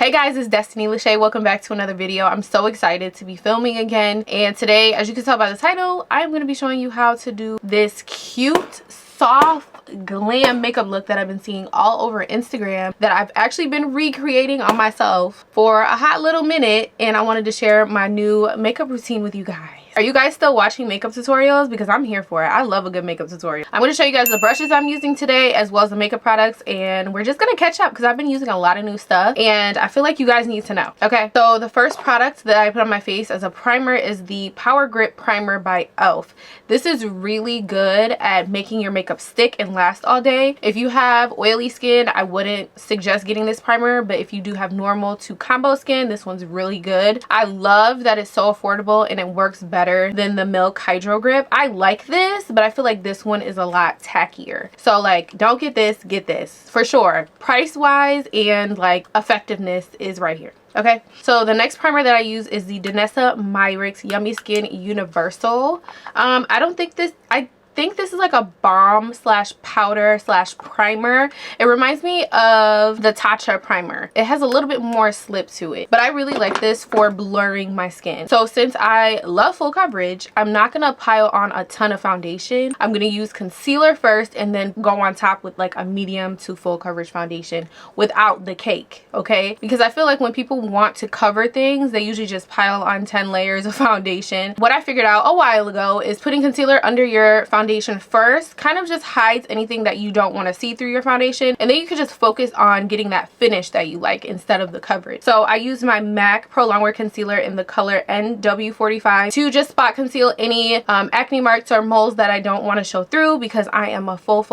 Hey guys, it's Destiny Lashae. Welcome back to another video. I'm so excited to be filming again, and today, as you can tell by the title, I'm going to be showing you how to do this cute, soft, glam makeup look that I've been seeing all over Instagram that I've actually been recreating on myself for a hot little minute, and I wanted to share my new makeup routine with you guys. Are you guys still watching makeup tutorials? Because I'm here for it. I love a good makeup tutorial. I'm going to show you guys the brushes I'm using today as well as the makeup products, and we're just going to catch up because I've been using a lot of new stuff and I feel like you guys need to know. Okay, so the first product that I put on my face as a primer is the Power Grip Primer by e.l.f. This is really good at making your makeup stick and last all day. If you have oily skin, I wouldn't suggest getting this primer, but if you do have normal to combo skin, this one's really good. I love that it's so affordable and it works better than the Milk Hydro Grip. I like this, but I feel like this one is a lot tackier. So like, don't get this, get this for sure. Price wise and like effectiveness is right here. Okay, so the next primer that I use is the DestinyLashaeMakeup Yummy Skin Universal. I think this is like a balm slash powder slash primer. It reminds me of the Tatcha primer. It has a little bit more slip to it, but I really like this for blurring my skin. So since I love full coverage, I'm not gonna pile on a ton of foundation. I'm gonna use concealer first and then go on top with like a medium to full coverage foundation without the cake, okay? Because I feel like when people want to cover things, they usually just pile on 10 layers of foundation. What I figured out a while ago is putting concealer under your foundation first kind of just hides anything that you don't want to see through your foundation, and then you can just focus on getting that finish that you like instead of the coverage. So I use my MAC Pro Longwear Concealer in the color NW45 to just spot conceal any acne marks or moles that I don't want to show through, because I am a full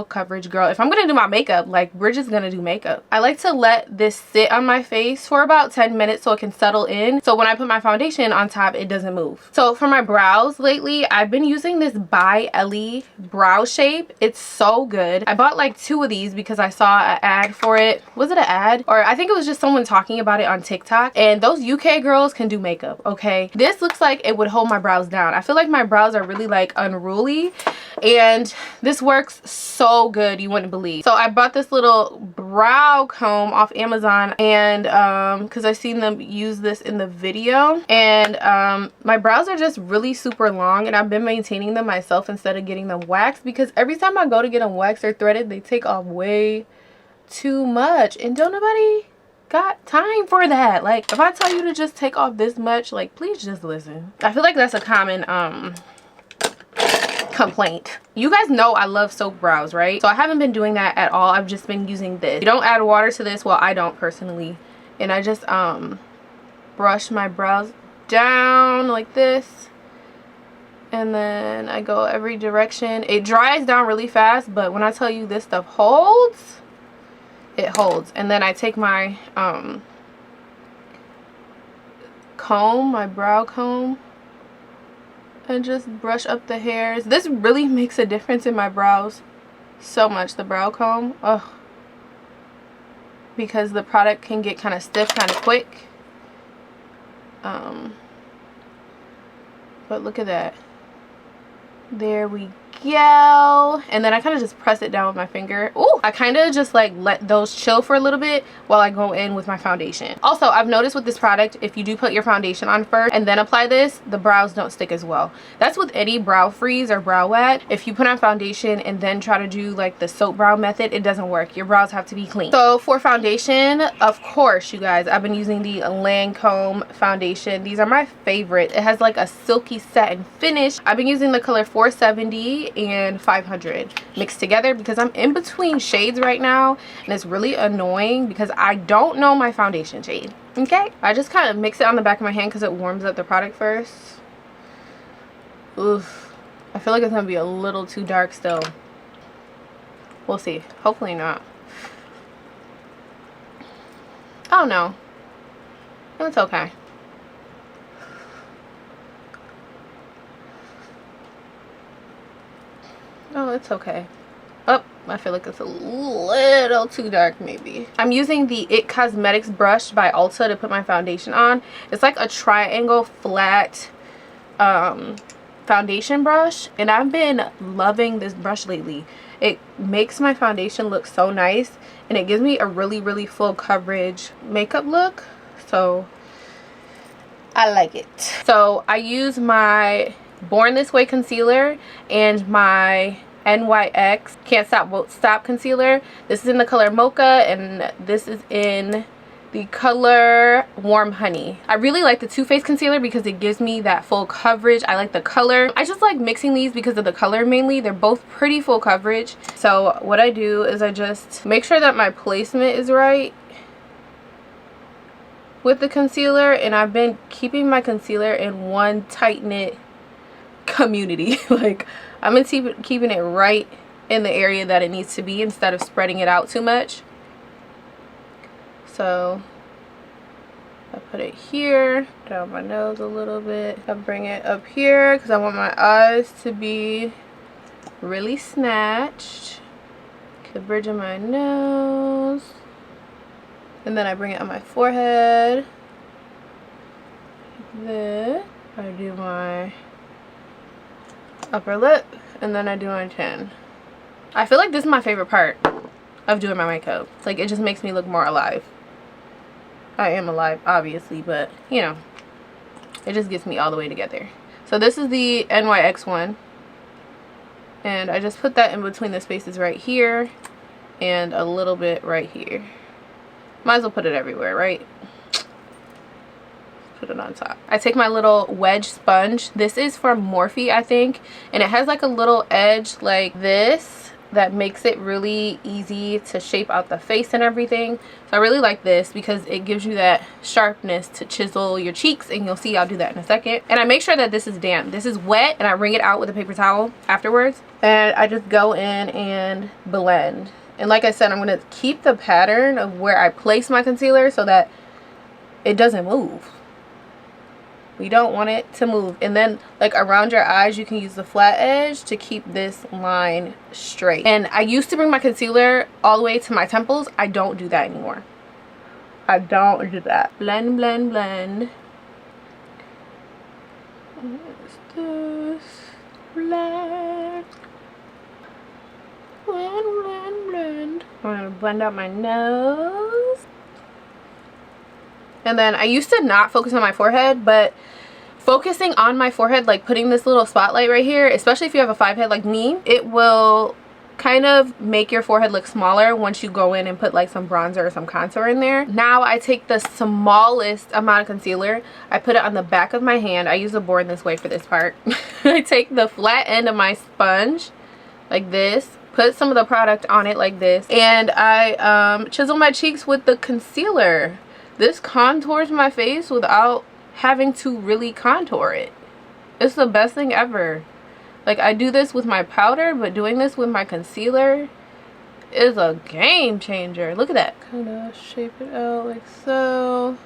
coverage girl. If I'm gonna do my makeup, like, we're just gonna do makeup. I like to let this sit on my face for about 10 minutes so it can settle in, so when I put my foundation on top it doesn't move. So for my brows lately, I've been using this by Ellie brow shape. It's so good. I bought like 2 of these because I saw an ad for it. Was it an ad? Or I think it was just someone talking about it on TikTok, and those UK girls can do makeup, okay? This looks like it would hold my brows down. I feel like my brows are really like unruly, and this works so good you wouldn't believe. So I bought this little brow comb off Amazon, and because I've seen them use this in the video, and my brows are just really super long, and I've been maintaining them myself instead of getting them waxed, because every time I go to get them waxed or threaded, they take off way too much, and don't nobody got time for that. Like, if I tell you to just take off this much, like, please just listen. I feel like that's a common complaint. You guys know I love soap brows, right? So I haven't been doing that at all. I've just been using this. You don't add water to this. Well, I don't personally, and I just brush my brows down like this, and then I go every direction. It dries down really fast, but when I tell you this stuff holds, it holds. And then I take my comb, my brow comb, and just brush up the hairs. This really makes a difference in my brows so much, the brow comb. Ugh. Because the product can get kind of stiff kind of quick. But look at that. There we go. And then I kind of just press it down with my finger. Ooh, I kind of just like let those chill for a little bit while I go in with my foundation. Also, I've noticed with this product, if you do put your foundation on first and then apply this, the brows don't stick as well. That's with any brow freeze or brow wet. If you put on foundation and then try to do like the soap brow method, it doesn't work. Your brows have to be clean. So for foundation, of course, you guys, I've been using the Lancome foundation. These are my favorite. It has like a silky satin finish. I've been using the color 470 and 500 mixed together because I'm in between shades right now, and it's really annoying because I don't know my foundation shade. Okay, I just kind of mix it on the back of my hand because it warms up the product first. Oof, I feel like it's gonna be a little too dark still. We'll see. Hopefully not. Oh no, it's okay. Oh, it's okay. Oh, I feel like it's a little too dark maybe. I'm using the IT Cosmetics brush by Ulta to put my foundation on. It's like a triangle flat foundation brush, and I've been loving this brush lately. It makes my foundation look so nice, and it gives me a really full coverage makeup look. So I like it. So I use my Born This Way concealer and my NYX Can't Stop Won't Stop concealer. This is in the color Mocha, and this is in the color Warm Honey. I really like the Too Faced concealer because it gives me that full coverage. I like the color. I just like mixing these because of the color mainly. They're both pretty full coverage. So what I do is I just make sure that my placement is right with the concealer, and I've been keeping my concealer in one tight knit community. Like, I'm keeping it right in the area that it needs to be instead of spreading it out too much. So I put it here, down my nose a little bit. I bring it up here because I want my eyes to be really snatched. The bridge of my nose. And then I bring it on my forehead. Then I do my upper lip, and then I do my chin. I feel like this is my favorite part of doing my makeup. Like, it just makes me look more alive. I am alive, obviously, but you know, it just gets me all the way together. So this is the NYX one, and I just put that in between the spaces right here and a little bit right here. Might as well put it everywhere, right? Put it on top. I take my little wedge sponge. This is from Morphe, I think, and it has like a little edge like this that makes it really easy to shape out the face and everything. So I really like this because it gives you that sharpness to chisel your cheeks, and you'll see I'll do that in a second. And I make sure that this is damp. This is wet, and I wring it out with a paper towel afterwards, and I just go in and blend. And like I said, I'm going to keep the pattern of where I place my concealer so that it doesn't move. We don't want it to move. And then like around your eyes, you can use the flat edge to keep this line straight. And I used to bring my concealer all the way to my temples. I don't do that anymore. I don't do that. Blend, blend, blend. What's this? Blend. Blend, blend, blend. I'm gonna blend out my nose. And then I used to not focus on my forehead, but focusing on my forehead, like putting this little spotlight right here, especially if you have a 5 head like me, it will kind of make your forehead look smaller once you go in and put like some bronzer or some contour in there. Now I take the smallest amount of concealer, I put it on the back of my hand. I use a Born This Way for this part. I take the flat end of my sponge like this, put some of the product on it like this, and I chisel my cheeks with the concealer. This contours my face without having to really contour it. It's the best thing ever. Like, I do this with my powder, but doing this with my concealer is a game changer. Look at that. Kind of shape it out like so.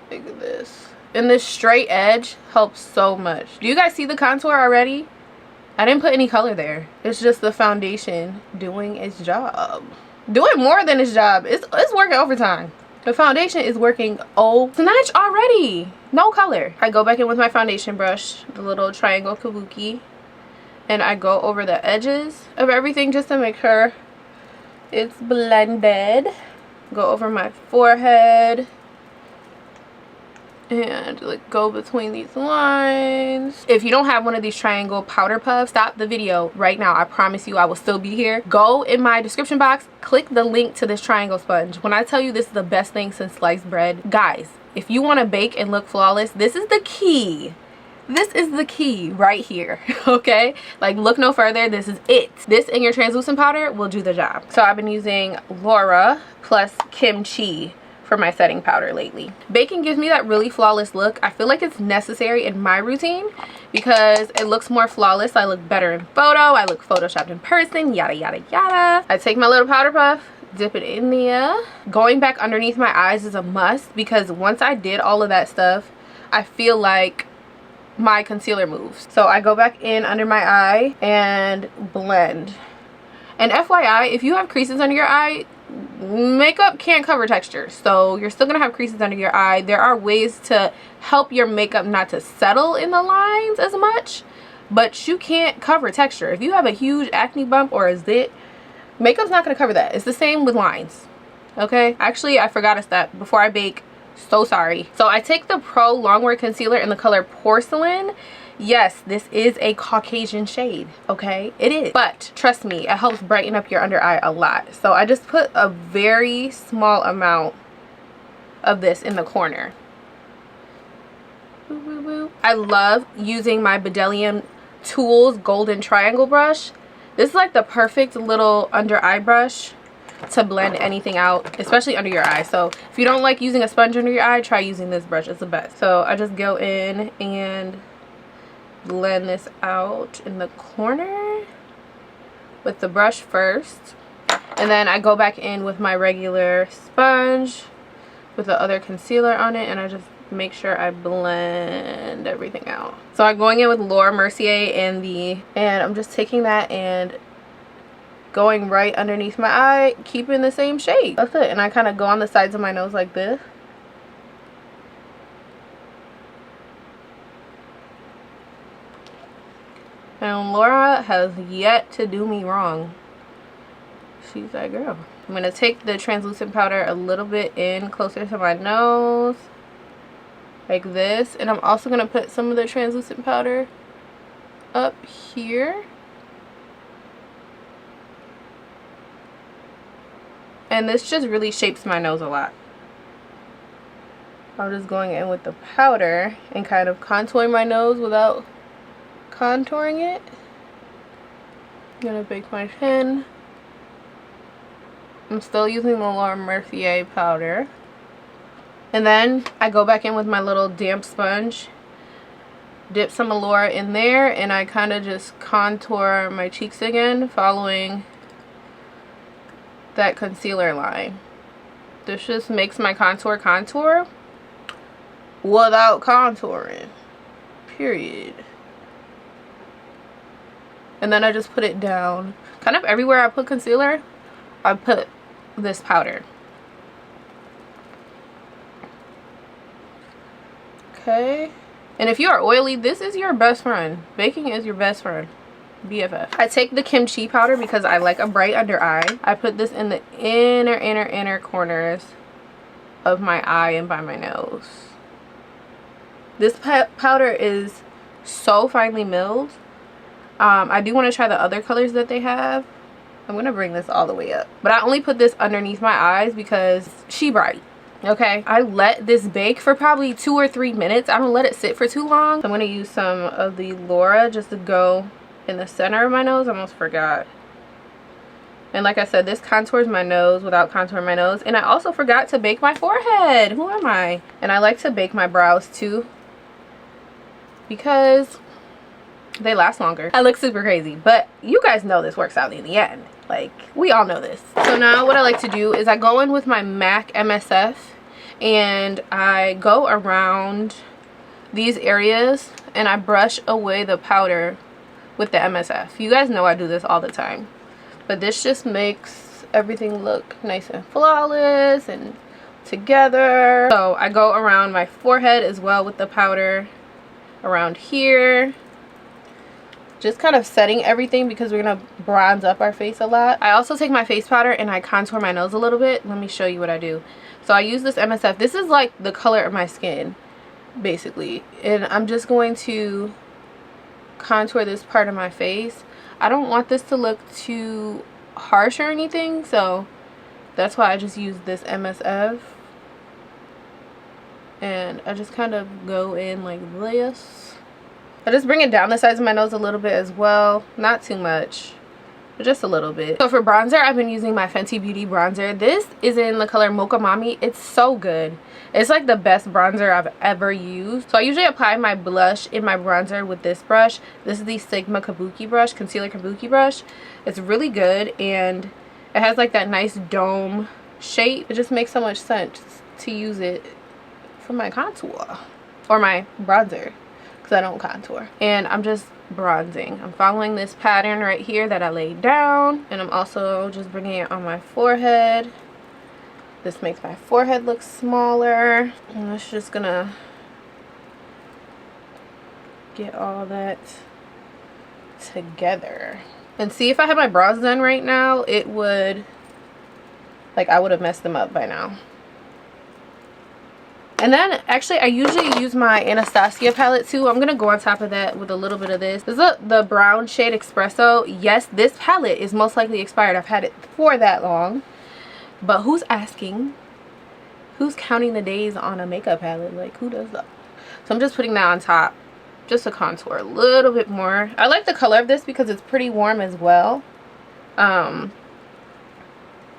Look at this. And this straight edge helps so much. Do you guys see the contour already? I didn't put any color there. It's just the foundation doing its job. Doing more than its job. It's working overtime. The foundation is working snatch already. No color. I go back in with my foundation brush, the little triangle kabuki, and I go over the edges of everything just to make sure it's blended. Go over my forehead and like go between these lines. If you don't have one of these triangle powder puffs, stop the video right now. I promise you I will still be here. Go in my description box, click the link to this triangle sponge. When I tell you this is the best thing since sliced bread, guys, if you want to bake and look flawless, this is the key. This is the key right here. Okay, like look no further. This is it. This and your translucent powder will do the job. So I've been using Laura plus Kimchi for my setting powder lately. Baking gives me that really flawless look. I feel like it's necessary in my routine because it looks more flawless. I look better in photo. I look photoshopped in person, yada yada yada. I take my little powder puff, dip it in there. Going back underneath my eyes is a must because once I did all of that stuff, I feel like my concealer moves. So I go back in under my eye and blend. And FYI, if you have creases under your eye, makeup can't cover texture, so you're still gonna have creases under your eye. There are ways to help your makeup not to settle in the lines as much, but you can't cover texture. If you have a huge acne bump or a zit, makeup's not going to cover that. It's the same with lines. Okay, actually I forgot a step before I bake. So sorry. So I take the Pro Longwear Concealer in the color Porcelain. Yes, this is a Caucasian shade, okay? It is. But trust me, it helps brighten up your under eye a lot. So I just put a very small amount of this in the corner. I love using my Bdellium Tools Golden Triangle brush. This is like the perfect little under eye brush to blend anything out, especially under your eye. So if you don't like using a sponge under your eye, try using this brush. It's the best. So I just go in and blend this out in the corner with the brush first, and then I go back in with my regular sponge with the other concealer on it, and I just make sure I blend everything out. So I'm going in with Laura Mercier and I'm just taking that and going right underneath my eye, keeping the same shade. That's it. And I kind of go on the sides of my nose like this. And Laura has yet to do me wrong. She's that girl. I'm going to take the translucent powder a little bit in closer to my nose, like this. And I'm also going to put some of the translucent powder up here. And this just really shapes my nose a lot. I'm just going in with the powder and kind of contouring my nose without contouring it. I'm gonna bake my chin. I'm still using the Laura Mercier powder. And then I go back in with my little damp sponge, dip some Allura in there, and I kind of just contour my cheeks again, following that concealer line. This just makes my contour without contouring, period. And then I just put it down kind of everywhere I put concealer. I put this powder. Okay, and if you are oily, this is your best friend. Baking is your best friend. BFF. I take the kimchi powder because I like a bright under eye. I put this in the inner corners of my eye and by my nose. This powder is so finely milled. I do want to try the other colors that they have. I'm going to bring this all the way up. But I only put this underneath my eyes because she bright. Okay, I let this bake for probably 2 or 3 minutes. I don't let it sit for too long. So I'm going to use some of the Laura just to go in the center of my nose. I almost forgot. And like I said, this contours my nose without contouring my nose. And I also forgot to bake my forehead. Who am I? And I like to bake my brows too, because they last longer. I look super crazy, but you guys know this works out in the end. Like, we all know this. So now what I like to do is I go in with my MAC MSF and I go around these areas and I brush away the powder with the MSF. You guys know I do this all the time, but this just makes everything look nice and flawless and together. So I go around my forehead as well with the powder, around here, just kind of setting everything because we're gonna bronze up our face a lot. I also take my face powder and I contour my nose a little bit. Let me show you what I do. So I use this MSF. This is like the color of my skin basically, and I'm just going to contour this part of my face. I don't want this to look too harsh or anything, so that's why I just use this MSF. And I just kind of go in like this. I just bring it down the sides of my nose a little bit as well. Not too much, but just a little bit. So for bronzer, I've been using my Fenty Beauty bronzer. This is in the color Mocha Mami. It's so good. It's like the best bronzer I've ever used. So I usually apply my blush in my bronzer with this brush. This is the Sigma Kabuki brush, concealer Kabuki brush. It's really good and it has like that nice dome shape. It just makes so much sense to use it for my contour or my bronzer because I don't contour. And I'm just bronzing. I'm following this pattern right here that I laid down, and I'm also just bringing it on my forehead. This makes my forehead look smaller. And it's just gonna get all that together. And see, if I had my brows done right now, it would, like, I would have messed them up by now. And then actually I usually use my Anastasia palette too. I'm gonna go on top of that with a little bit of this. This is the brown shade Espresso. Yes, this palette is most likely expired. I've had it for that long. But who's asking? Who's counting the days on a makeup palette? Like, who does that? So I'm just putting that on top just to contour a little bit more. I like the color of this because it's pretty warm as well. And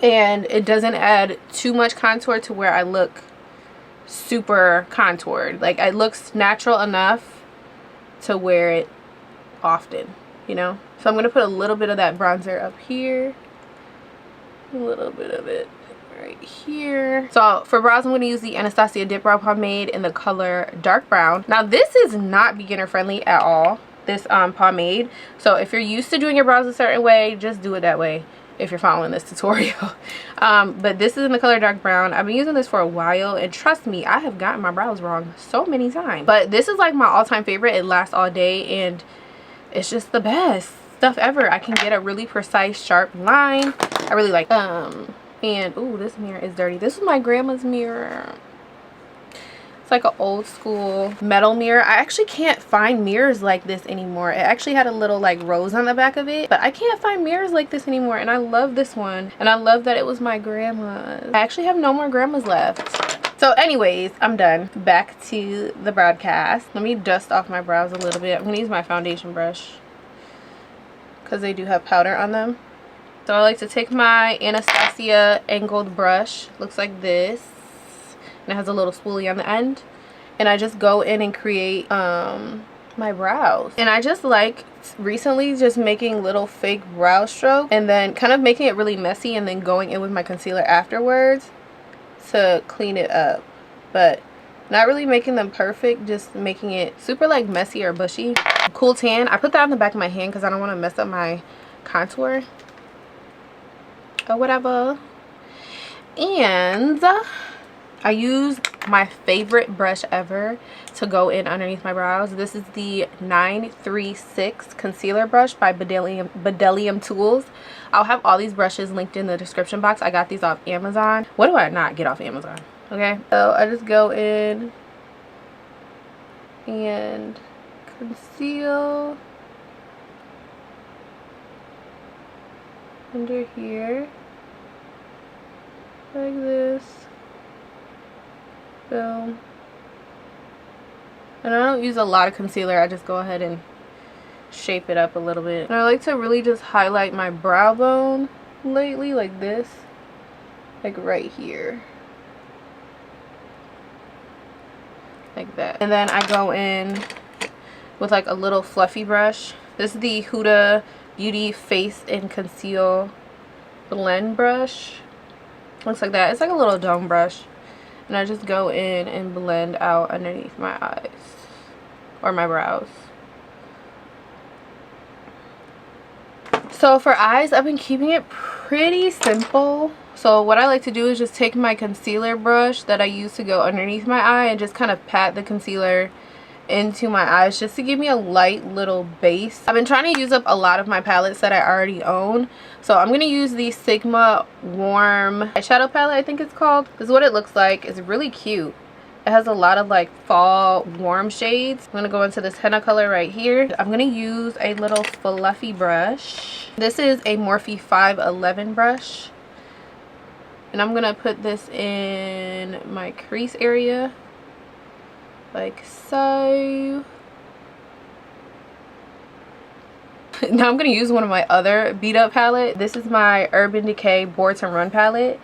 it doesn't add too much contour to where I look super contoured. Like, it looks natural enough to wear it often, you know. So I'm going to put a little bit of that bronzer up here, a little bit of it right here. So for brows, I'm going to use the Anastasia Dip Brow Pomade in the color Dark Brown. Now this is not beginner friendly at all, this pomade. So if you're used to doing your brows a certain way, just do it that way if you're following this tutorial. But this is in the color Dark Brown. I've been using this for a while, and trust me, I have gotten my brows wrong so many times. But this is like my all-time favorite. It lasts all day, and it's just the best stuff ever. I can get a really precise, sharp line. I really like and ooh, this mirror is dirty. This is my grandma's mirror. It's like an old school metal mirror. I actually can't find mirrors like this anymore. It actually had a little like rose on the back of it, but I can't find mirrors like this anymore, and I love this one, and I love that it was my grandma's. I actually have no more grandmas left. So anyways, I'm done. Back to the broadcast. Let me dust off my brows a little bit. I'm gonna use my foundation brush because they do have powder on them. So I like to take my Anastasia angled brush, looks like this, and it has a little spoolie on the end, and I just go in and create my brows. And I just like recently just making little fake brow strokes and then kind of making it really messy and then going in with my concealer afterwards to clean it up, but not really making them perfect, just making it super like messy or bushy. Cool Tan, I put that on the back of my hand because I don't want to mess up my contour or whatever. And I use my favorite brush ever to go in underneath my brows. This is the 936 concealer brush by Bdellium Tools. I'll have all these brushes linked in the description box. I got these off Amazon. What do I not get off Amazon? Okay, so I just go in and conceal under here like this. Boom. And I don't use a lot of concealer. I just go ahead and shape it up a little bit. And I like to really just highlight my brow bone lately like this, like right here, like that. And then I go in with like a little fluffy brush. This is the Huda Beauty Face and Conceal blend brush. Looks like that. It's like a little dome brush, and I just go in and blend out underneath my eyes or my brows. So for eyes, I've been keeping it pretty simple. So what I like to do is just take my concealer brush that I use to go underneath my eye and just kind of pat the concealer into my eyes just to give me a light little base. I've been trying to use up a lot of my palettes that I already own, so I'm going to use the Sigma Warm eyeshadow palette, I think it's called. This is what it looks like. It's really cute. It has a lot of like fall warm shades. I'm going to go into this henna color right here. I'm going to use a little fluffy brush. This is a Morphe 511 brush, and I'm going to put this in my crease area like so. Now I'm going to use one of my other beat up palette. This is my Urban Decay Born to Run palette.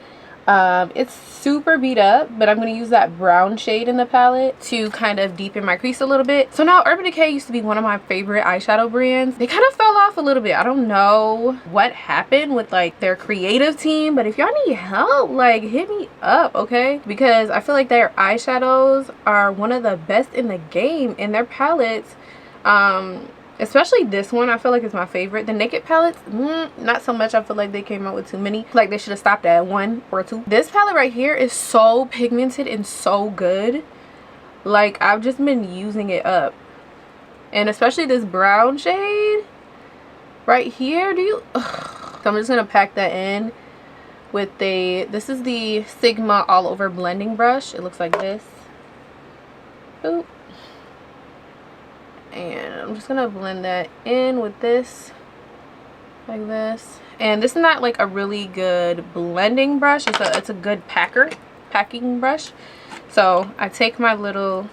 It's super beat up, but I'm going to use that brown shade in the palette to kind of deepen my crease a little bit. So now Urban Decay used to be one of my favorite eyeshadow brands. They kind of fell off a little bit. I don't know what happened with like their creative team, but if y'all need help, like hit me up, okay? Because I feel like their eyeshadows are one of the best in the game, and their palettes, especially this one, I feel like it's my favorite. The Naked palettes, not so much. I feel like they came out with too many. Like they should have stopped at 1 or 2. This palette right here is so pigmented and so good. Like I've just been using it up. And especially this brown shade right here. So I'm just gonna pack that in with this is the Sigma all over blending brush. It looks like this. Boop. And I'm just gonna blend that in with this, like this. And this is not like a really good blending brush. It's a good packing brush. So I take my little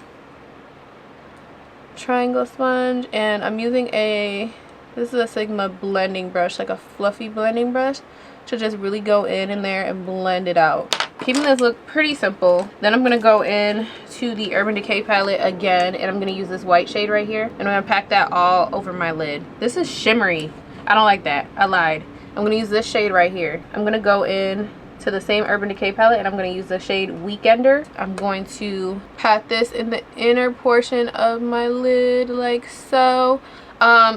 triangle sponge, and I'm using this is a Sigma blending brush, like a fluffy blending brush, to just really go in there and blend it out, keeping this look pretty simple. Then I'm gonna go in to the Urban Decay palette again, and I'm gonna use this white shade right here, and I'm gonna pack that all over my lid. This is shimmery. I don't like that. I lied. I'm gonna use this shade right here. I'm gonna go in to the same Urban Decay palette, and I'm going to use the shade Weekender. I'm going to pat this in the inner portion of my lid like so.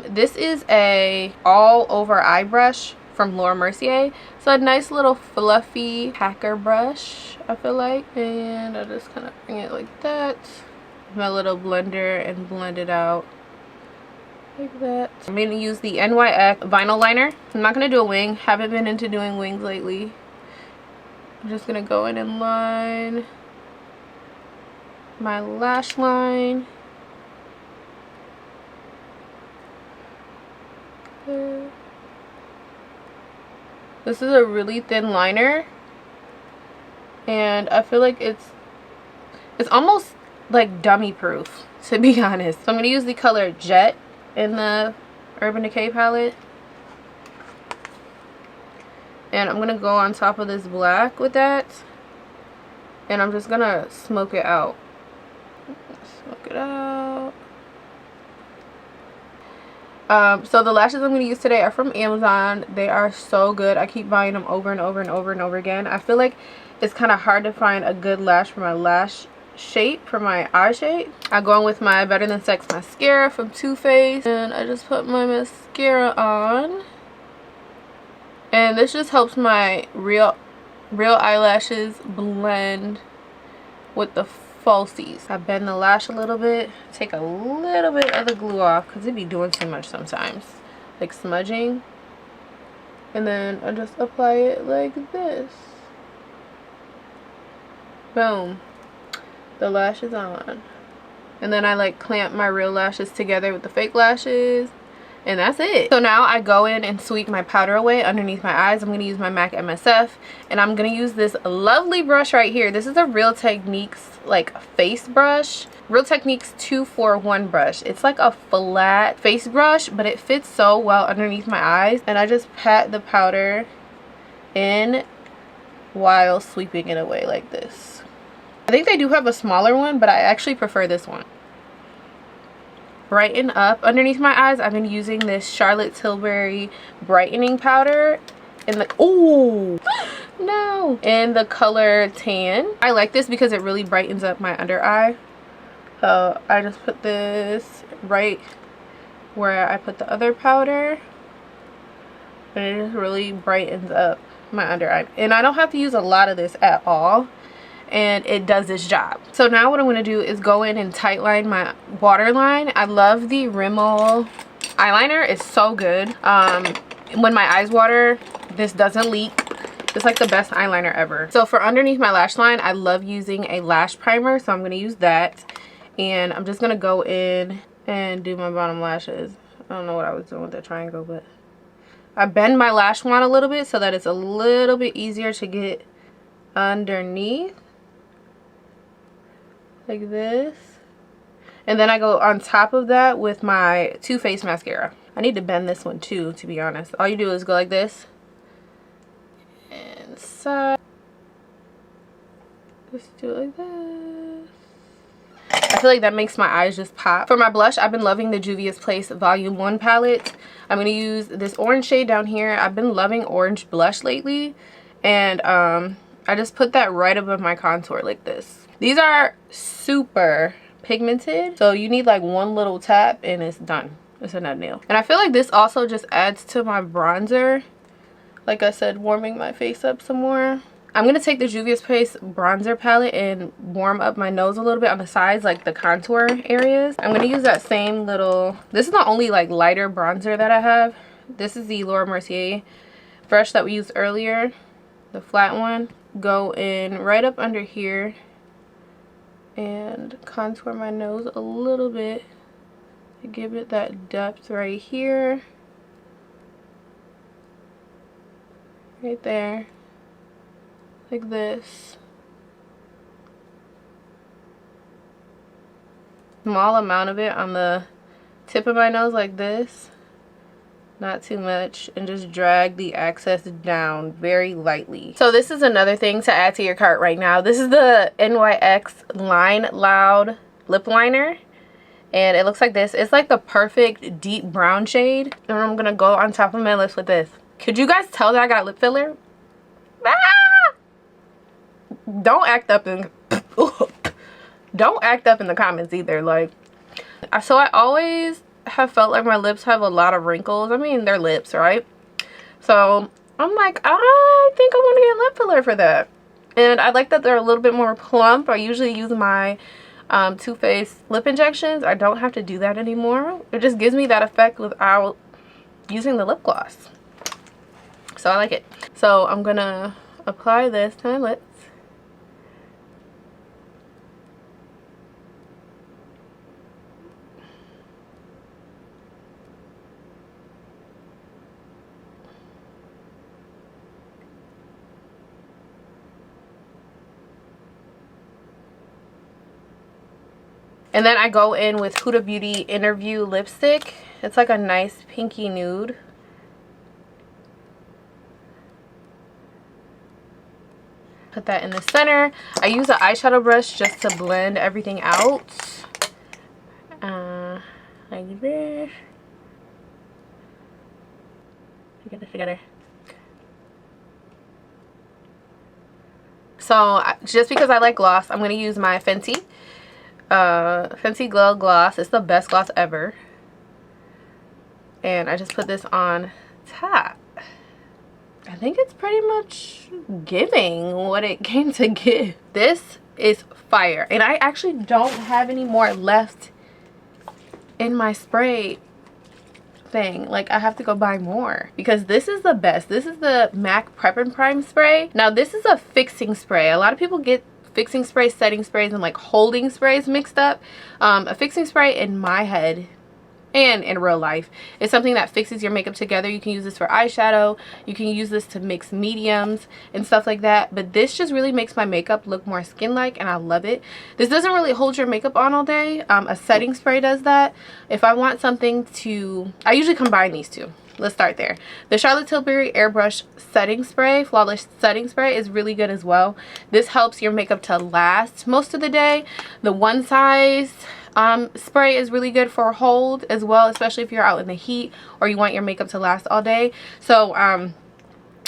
This is a all over eye brush from Laura Mercier. So a nice little fluffy packer brush, I feel like. And I just kind of bring it like that. My little blender and blend it out like that. I'm going to use the NYX vinyl liner. I'm not going to do a wing. Haven't been into doing wings lately. I'm just going to go in and line my lash line. This is a really thin liner, and I feel like it's almost like dummy proof, to be honest. So I'm going to use the color Jet in the Urban Decay palette. And I'm going to go on top of this black with that. And I'm just going to smoke it out. Smoke it out. So the lashes I'm going to use today are from Amazon. They are so good. I keep buying them over and over and over and over again. I feel like it's kind of hard to find a good lash for my lash shape, for my eye shape. I go in with my Better Than Sex mascara from Too Faced. And I just put my mascara on. And this just helps my real eyelashes blend with the falsies. I bend the lash a little bit, take a little bit of the glue off because it be doing too much sometimes, like smudging. And then I just apply it like this. Boom. The lash is on. And then I like clamp my real lashes together with the fake lashes. And that's it. So now I go in and sweep my powder away underneath my eyes. I'm going to use my MAC MSF. And I'm going to use this lovely brush right here. This is a Real Techniques like face brush. Real Techniques 241 brush. It's like a flat face brush, but it fits so well underneath my eyes. And I just pat the powder in while sweeping it away like this. I think they do have a smaller one, but I actually prefer this one. Brighten up underneath my eyes. I've been using this Charlotte Tilbury brightening powder in the in the color Tan. I like this because it really brightens up my under eye. So I just put this right where I put the other powder, and it just really brightens up my under eye. And I don't have to use a lot of this at all, and it does its job. So now what I'm going to do is go in and tightline my waterline. I love the Rimmel eyeliner. It's so good. When my eyes water, this doesn't leak. It's like the best eyeliner ever. So for underneath my lash line, I love using a lash primer, so I'm going to use that. And I'm just going to go in and do my bottom lashes. I don't know what I was doing with the triangle, but I bend my lash wand a little bit so that it's a little bit easier to get underneath. Like this. And then I go on top of that with my Too Faced mascara. I need to bend this one too, to be honest. All you do is go like this. And side. Just do it like this. I feel like that makes my eyes just pop. For my blush, I've been loving the Juvia's Place Volume 1 palette. I'm going to use this orange shade down here. I've been loving orange blush lately. And I just put that right above my contour like this. These are super pigmented, so you need like one little tap and it's done. It's a nut nail. And I feel like this also just adds to my bronzer. Like I said, warming my face up some more. I'm going to take the Juvia's Place bronzer palette and warm up my nose a little bit on the sides, like the contour areas. I'm going to use that same little, this is the only like lighter bronzer that I have. this is the Laura Mercier brush that we used earlier, the flat one. Go in right up under here and contour my nose a little bit to give it that depth right here, right there, like this. Small amount of it on the tip of my nose like this, not too much, and just drag the excess down very lightly. So this is another thing to add to your cart right now. This is the NYX Line Loud lip liner, and it looks like this. It's like the perfect deep brown shade, and I'm gonna go on top of my lips with this. Could you guys tell that I got lip filler? Ah! Don't act up in don't act up in the comments either. Like, so I always have felt like my lips have a lot of wrinkles. I mean, they're lips, right? So I'm like, I think I want to get lip filler for that. And I like that they're a little bit more plump. I usually use my Too Faced lip injections. I don't have to do that anymore. It just gives me that effect without using the lip gloss. So I like it. So I'm gonna apply this to my lips. And then I go in with Huda Beauty Interview lipstick. It's like a nice pinky nude. Put that in the center. I use an eyeshadow brush just to blend everything out. Like this. Get this together. So just because I like gloss, I'm going to use my Fenty Glow Gloss. It's the best gloss ever. And I just put this on top. I think it's pretty much giving what it came to give. This is fire. And I actually don't have any more left in my spray thing. Like, I have to go buy more because this is the best. This is the MAC Prep and Prime spray. Now this is a fixing spray. A lot of people get fixing sprays, setting sprays, and like holding sprays mixed up. A fixing spray in my head and in real life is something that fixes your makeup together. You can use this for eyeshadow, you can use this to mix mediums and stuff like that, but this just really makes my makeup look more skin-like, and I love it. This doesn't really hold your makeup on all day. A setting spray does that. If I want something to, I usually combine these two. Let's start there. The Charlotte Tilbury Airbrush Setting Spray, Flawless Setting Spray, is really good as well. This helps your makeup to last most of the day. The One Size spray is really good for hold as well, especially if you're out in the heat or you want your makeup to last all day. So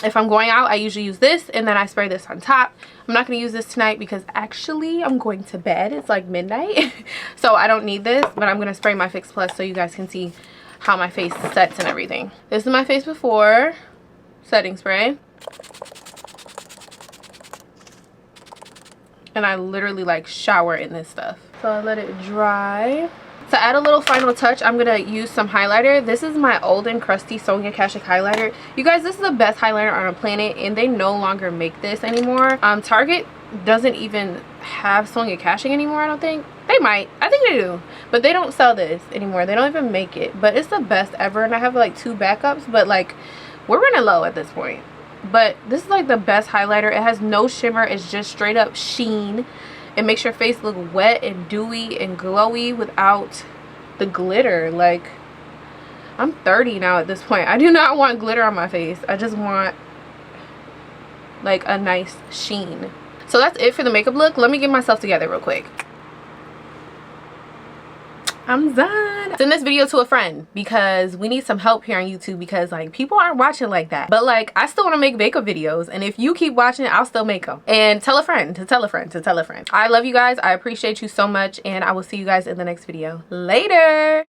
if I'm going out, I usually use this, and then I spray this on top. I'm not going to use this tonight because actually I'm going to bed. It's like midnight. So I don't need this, but I'm going to spray my Fix Plus so you guys can see how my face sets and everything. This is my face before setting spray. And I literally like shower in this stuff. So I let it dry. To add a little final touch, I'm gonna use some highlighter. This is my old and crusty Sonia Kashuk highlighter. You guys, this is the best highlighter on the planet, and they no longer make this anymore. Target doesn't even have Sonia Kashuk anymore, I don't think. They might. I think they do. But they don't sell this anymore. They don't even make it. But it's the best ever, and I have like 2 backups, but like we're running low at this point. But this is like the best highlighter. It has no shimmer. It's just straight up sheen. It makes your face look wet and dewy and glowy without the glitter. Like, I'm 30 now at this point. I do not want glitter on my face. I just want like a nice sheen. So that's it for the makeup look. Let me get myself together real quick. I'm done. Send this video to a friend because we need some help here on YouTube, because like people aren't watching like that. But like, I still want to make makeup videos, and if you keep watching, I'll still make them. And tell a friend to tell a friend to tell a friend. I love you guys. I appreciate you so much, and I will see you guys in the next video. Later.